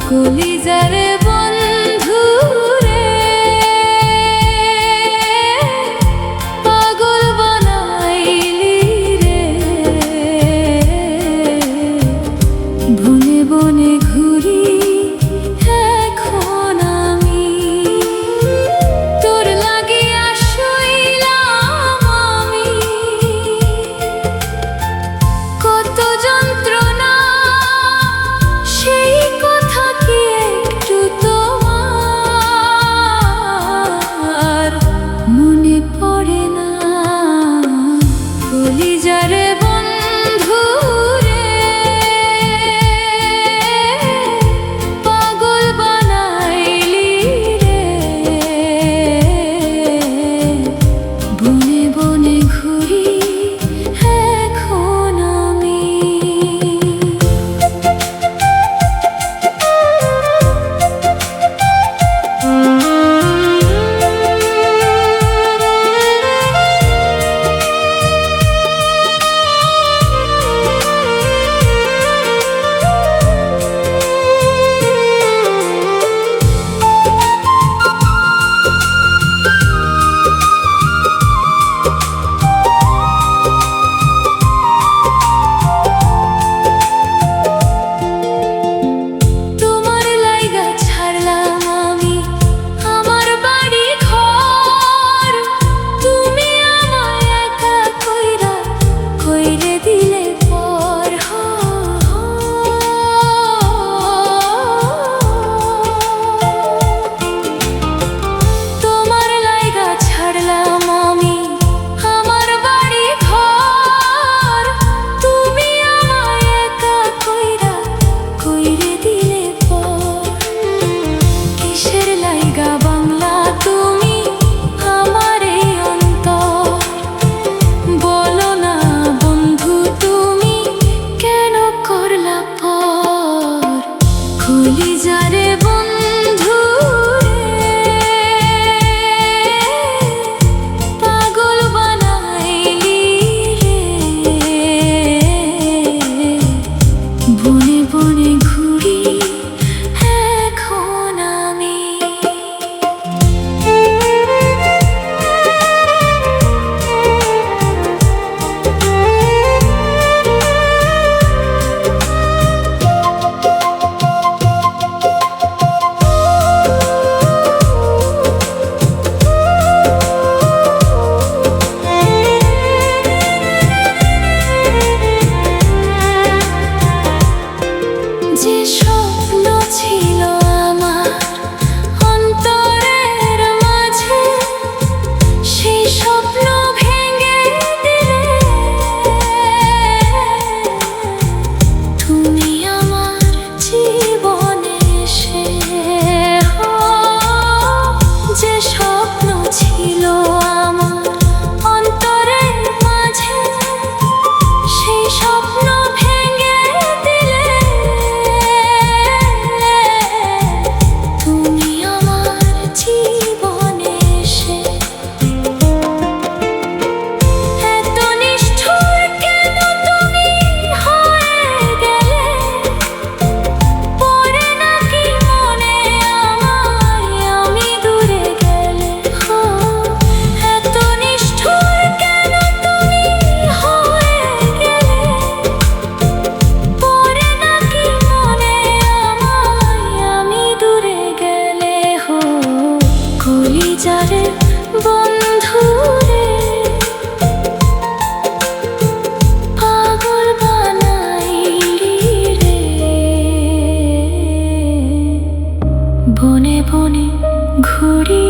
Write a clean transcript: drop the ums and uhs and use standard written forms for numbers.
কলিজারে বন্ধু রে, পাগল বানাইলি রে। বনে বনে ঘুরি এখন আমি, তোর লাগিয়া শুইলাম আমি। কত যন্ত্রণা সেই কথা কি একটু তোমার মনে পড়ে না? কলিজারে বন্ধু রে, পাগল বানাইলি রে। বনে বনে ঘুরি এখন আমি। কলিজারে বন্ধু রে, পাগল বানাইলি রে। বনে বনে ঘুরি এখন আমি। যে স্বপ্ন ছিল আমার অন্তরের মাঝে, সেই স্বপ্ন ভেঙে দিলে তুমি আমার জীবনে এসে। যে স্বপ্ন ছিল আমার অন্তরের মাঝে, সেই স্বপ্ন ভেঙে দিলে তুমি আমার জীবনে এসে। এত নিষ্ঠুর কেন তুমি হয়ে গেলে? পড়ে নাকি মনে আমায় আমি দূরে গেলে? এত নিষ্ঠুর কেন তুমি হয়ে গেলে? পড়ে নাকি মনে আমায় আমি দূরে গেলে? কলিজারে বন্ধু রে, পাগল বানাইলি রে। বনে বনে ঘুরি